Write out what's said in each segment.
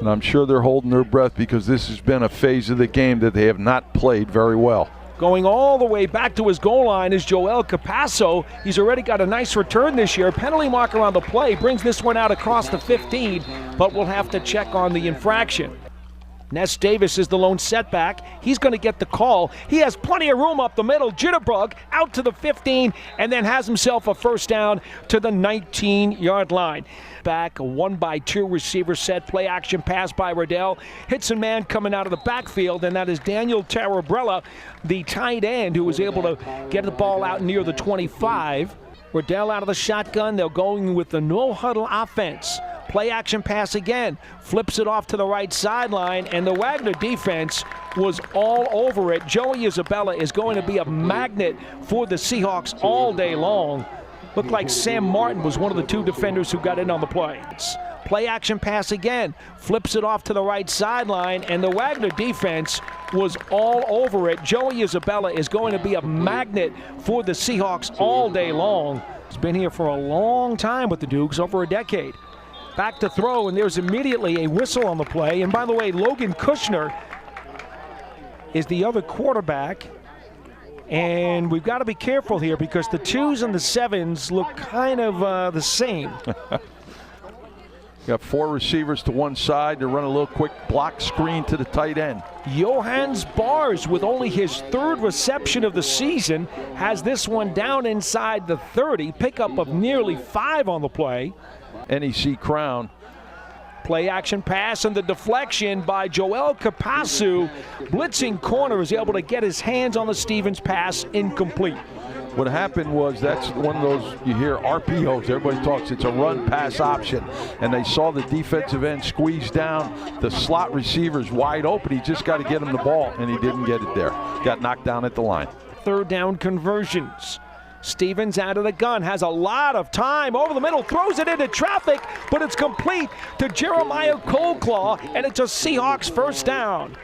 And I'm sure they're holding their breath because this has been a phase of the game that they have not played very well. Going all the way back to his goal line is Joel Capasso. He's already got a nice return this year. Penalty marker on the play brings this one out across the 15, but we'll have to check on the infraction. Ness Davis is the lone setback. He's going to get the call. He has plenty of room up the middle. Jitterbug out to the 15 and then has himself a first down to the 19-yard line. Back, a 1-by-2 receiver set, play action pass by Riddell. Hits a man coming out of the backfield, and that is Daniel Tarabrella, the tight end, who was able to get the ball out near the 25. Riddell out of the shotgun. They're going with the no-huddle offense. Play action pass again, flips it off to the right sideline, and the Wagner defense was all over it. Joey Isabella is going to be a magnet for the Seahawks all day long. Looked like Sam Martin was one of the two defenders who got in on the play. Play action pass again, flips it off to the right sideline, and the Wagner defense was all over it. Joey Isabella is going to be a magnet for the Seahawks all day long. He's been here for a long time with the Dukes, over a decade. Back to throw, and there's immediately a whistle on the play. And by the way, Logan Kushner is the other quarterback. And we've got to be careful here because the 2s and the 7s look kind of the same. Got 4 receivers to one side. They run a little quick block screen to the tight end. Johannes Bars, with only his 3rd reception of the season, has this one down inside the 30. Pickup of nearly 5 on the play. NEC crown. Play action pass and the deflection by Joel Capasso. Blitzing corner is able to get his hands on the Stevens pass, incomplete. What happened was that's one of those, you hear RPOs, everybody talks, it's a run pass option. And they saw the defensive end squeeze down, the slot receiver's wide open. He just got to get him the ball, and he didn't get it there. Got knocked down at the line. 3rd down conversions. Stevens out of the gun, has a lot of time over the middle, throws it into traffic, but it's complete to Jeremiah Coleclaw, and it's a Seahawks first down.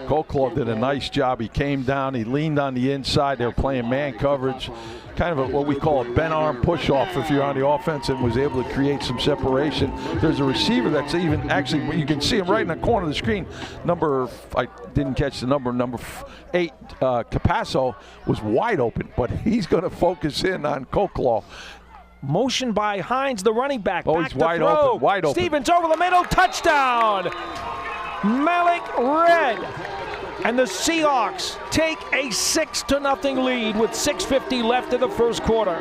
Coleclaw did a nice job. He came down, he leaned on the inside. They were playing man coverage, kind of what we call a bent arm push-off if you're on the offense, and was able to create some separation. There's a receiver that's even, actually, you can see him right in the corner of the screen. I didn't catch the number 8, Capasso was wide open, but he's going to focus in on Coleclaw. Motion by Hines, the running back. Oh, back he's wide open, wide open. Stevens over the middle, touchdown! Malik Red. And the Seahawks take a 6-0 lead with 6:50 left in the first quarter.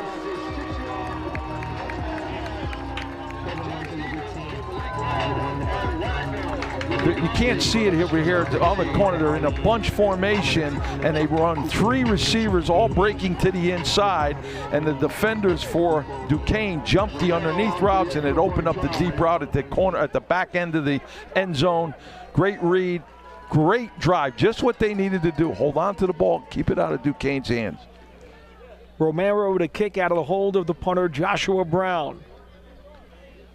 You can't see it over here on the corner. They're in a bunch formation, and they run 3 receivers all breaking to the inside, and the defenders for Duquesne jumped the underneath routes, and it opened up the deep route at the corner, at the back end of the end zone. Great read, great drive, just what they needed to do. Hold on to the ball, keep it out of Duquesne's hands. Romero to kick out of the hold of the punter, Joshua Brown.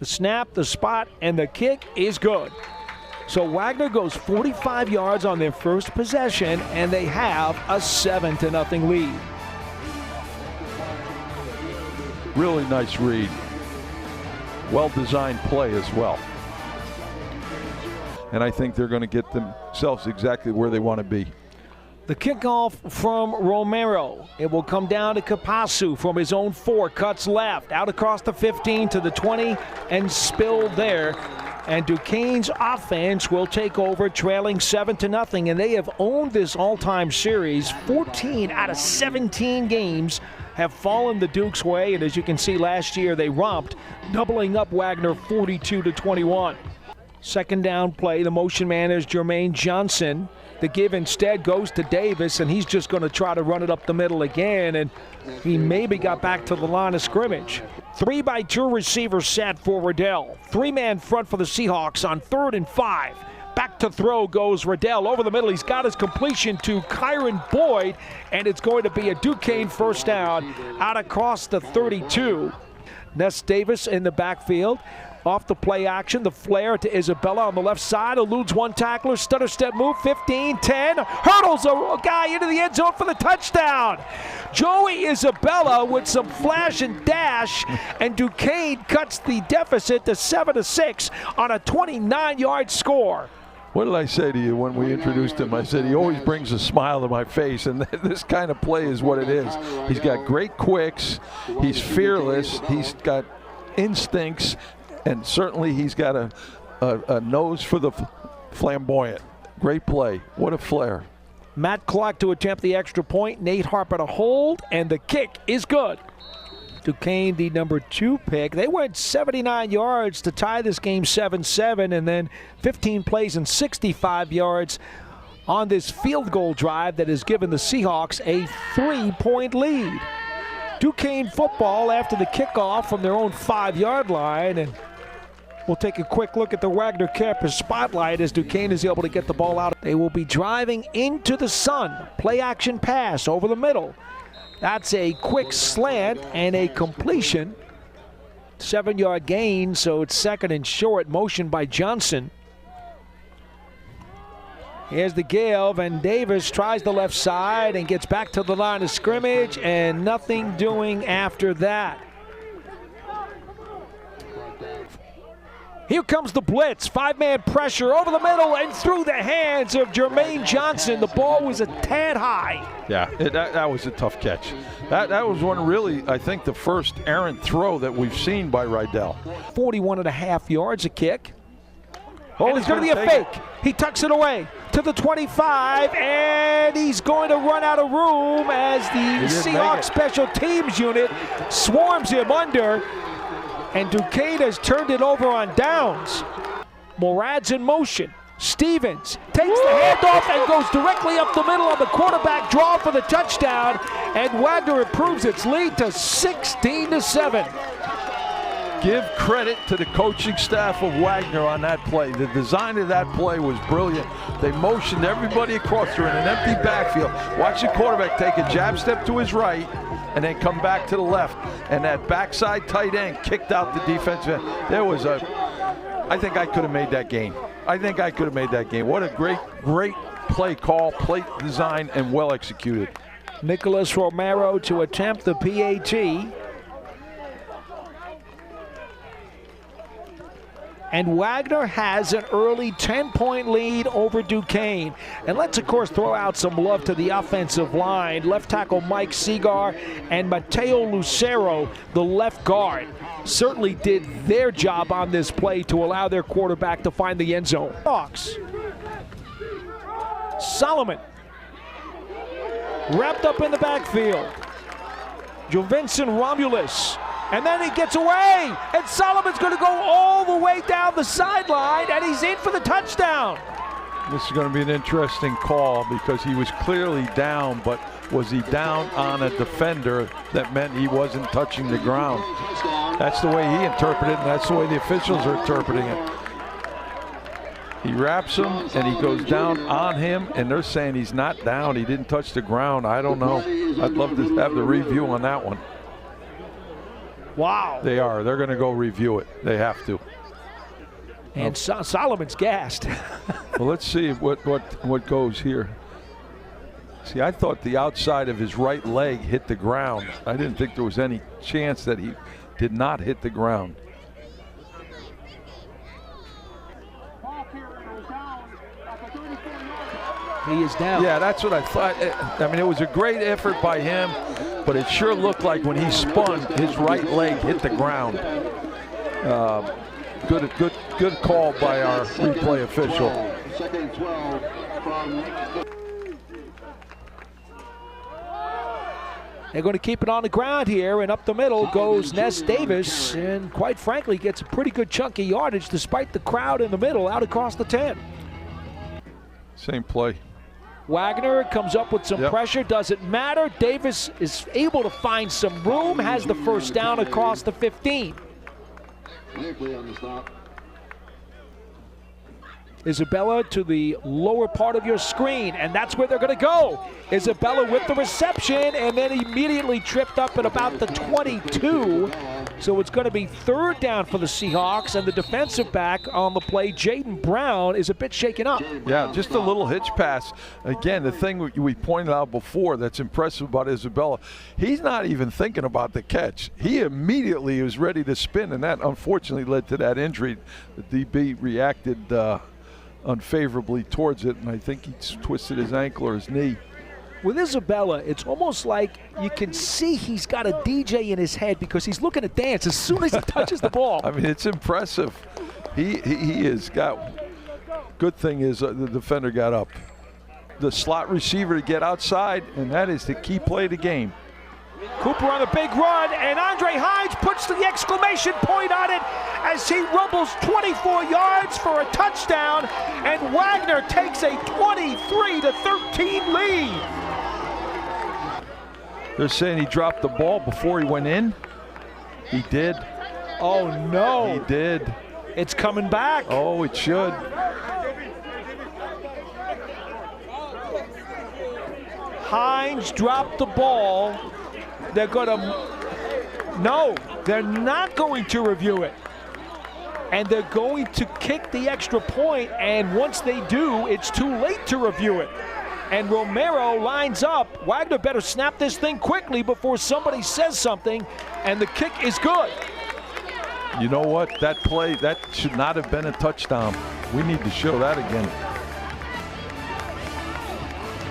The snap, the spot, and the kick is good. So Wagner goes 45 yards on their first possession, and they have a 7-0 lead. Really nice read. Well-designed play as well. And I think they're going to get themselves exactly where they want to be. The kickoff from Romero. It will come down to Capasso from his own 4, cuts left, out across the 15 to the 20, and spilled there. And Duquesne's offense will take over, trailing 7-0, and they have owned this all-time series. 14 out of 17 games have fallen the Dukes' way, and as you can see, last year they romped, doubling up Wagner 42-21. Second down play, the motion man is Jermaine Johnson. The give instead goes to Davis, and he's just going to try to run it up the middle again, and he maybe got back to the line of scrimmage. 3-by-2 receiver set for Riddell. 3-man front for the Seahawks on 3rd and 5. Back to throw goes Riddell over the middle. He's got his completion to Kyron Boyd, and it's going to be a Duquesne first down out across the 32. Ness Davis in the backfield. Off the play action, the flare to Isabella on the left side, eludes one tackler, stutter step move, 15, 10, hurdles a guy into the end zone for the touchdown. Joey Isabella with some flash and dash, and Duquesne cuts the deficit to 7-6 on a 29-yard score. What did I say to you when we introduced him? I said he always brings a smile to my face, and this kind of play is what it is. He's got great quicks, he's fearless, he's got instincts, and certainly he's got a nose for the flamboyant. Great play. What a flair. Matt Clark to attempt the extra point, Nate Harper to hold, and the kick is good. Duquesne, the number 2 pick. They went 79 yards to tie this game 7-7, and then 15 plays and 65 yards on this field goal drive that has given the Seahawks a 3-point lead. Duquesne football after the kickoff from their own 5-yard line, and we'll take a quick look at the Wagner campus spotlight as Duquesne is able to get the ball out. They will be driving into the sun. Play action pass over the middle. That's a quick slant and a completion. 7-yard gain, so it's second and short. Motion by Johnson. Here's the give, and Davis tries the left side and gets back to the line of scrimmage, and nothing doing after that. Here comes the blitz, 5-man pressure over the middle and through the hands of Jermaine Johnson. The ball was a tad high. Yeah, that was a tough catch. That was one really, I think, the first errant throw that we've seen by Rydell. 41.5 yards a kick. Oh, and it's going to be a fake. He tucks it away to the 25, and he's going to run out of room as the Seahawks special teams unit swarms him under. And Duquesne has turned it over on downs. Morad's in motion. Stevens takes the handoff and goes directly up the middle on the quarterback draw for the touchdown. And Wagner improves its lead to 16-7. Give credit to the coaching staff of Wagner on that play. The design of that play was brilliant. They motioned everybody across. They're in an empty backfield. Watch the quarterback take a jab step to his right and then come back to the left. And that backside tight end kicked out the defensive end. I think I could have made that game. I think I could have made that game. What a great play call, play design, and well executed. Nicholas Romero to attempt the PAT. And Wagner has an early 10-point lead over Duquesne. And let's, of course, throw out some love to the offensive line. Left tackle Mike Segar and Mateo Lucero, the left guard, certainly did their job on this play to allow their quarterback to find the end zone. Hawks. Solomon wrapped up in the backfield. Jovinson Romulus. And then he gets away, and Solomon's going to go all the way down the sideline, and he's in for the touchdown. This is going to be an interesting call because he was clearly down, but was he down on a defender that meant he wasn't touching the ground? That's the way he interpreted it, and that's the way the officials are interpreting it. He wraps him, and he goes down on him, and they're saying he's not down. He didn't touch the ground. I don't know. I'd love to have the review on that one. Wow. They are. They're going to go review it. They have to. And Solomon's gassed. Well, let's see what goes here. See, I thought the outside of his right leg hit the ground. I didn't think there was any chance that he did not hit the ground. He is down. Yeah, that's what I thought. I mean, it was a great effort by him, but it sure looked like when he spun, his right leg hit the ground. Good call by our replay official. They're going to keep it on the ground here, and up the middle goes Ness Davis, and quite frankly gets a pretty good chunk of yardage despite the crowd in the middle out across the 10. Same play. Wagner comes up with some pressure, doesn't matter. Davis is able to find some room, has the first down across the 15. Isabella to the lower part of your screen, and that's where they're going to go. Isabella with the reception, and then immediately tripped up at about the 22 So it's going to be 3rd down for the Seahawks, and the defensive back on the play, Jaden Brown, is a bit shaken up. Yeah, just a little hitch pass. Again, the thing we pointed out before that's impressive about Isabella, he's not even thinking about the catch. He immediately was ready to spin, and that unfortunately led to that injury. The DB reacted unfavorably towards it, and I think he twisted his ankle or his knee. With Isabella, it's almost like you can see he's got a DJ in his head because he's looking to dance as soon as he touches the ball. I mean, it's impressive. He has got, good thing is the defender got up. The slot receiver to get outside, and that is the key play of the game. Cooper on a big run, and Andre Hines puts the exclamation point on it as he rumbles 24 yards for a touchdown, and Wagner takes a 23-13 lead. They're saying he dropped the ball before he went in. He did. Oh, no. He did. It's coming back. Oh, it should. Hines dropped the ball. They're going to, no, they're not going to review it. And they're going to kick the extra point, and once they do, it's too late to review it. And Romero lines up. Wagner better snap this thing quickly before somebody says something, and the kick is good. You know what? That play, that should not have been a touchdown. We need to show that again.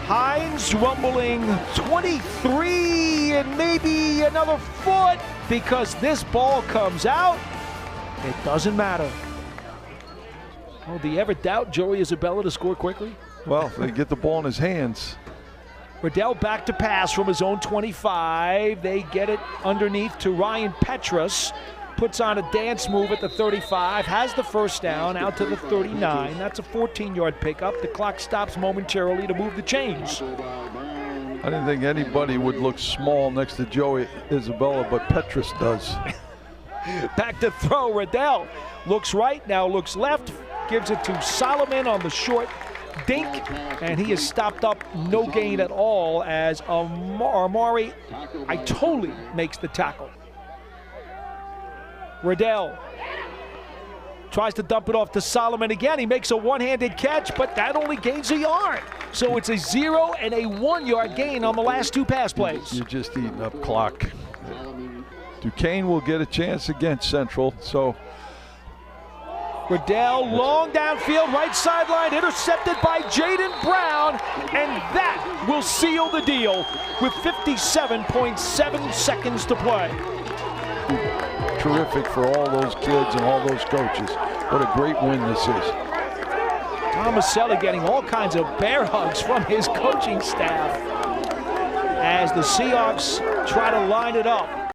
Hines rumbling 23 and maybe another foot because this ball comes out. It doesn't matter. Oh, do you ever doubt Joey Isabella to score quickly? Well, they get the ball in his hands. Riddell back to pass from his own 25. They get it underneath to Ryan Petrus. Puts on a dance move at the 35, has the first down, out to the 39. That's a 14-yard pickup. The clock stops momentarily to move the chains. I didn't think anybody would look small next to Joey Isabella, but Petrus does. Back to throw. Riddell looks right, now looks left, gives it to Solomon on the short dink, and he is stopped up, no gain at all, as Amari Itoli makes the tackle. Riddell tries to dump it off to Solomon again. He makes a one-handed catch, but that only gains a yard. So it's a 0 and a 1-yard gain on the last 2 pass plays. You're just eating up clock. Duquesne will get a chance against Central, so. Riddell long downfield, right sideline, intercepted by Jaden Brown, and that will seal the deal with 57.7 seconds to play. Terrific for all those kids and all those coaches. What a great win this is. Tomaselli getting all kinds of bear hugs from his coaching staff as the Seahawks try to line it up.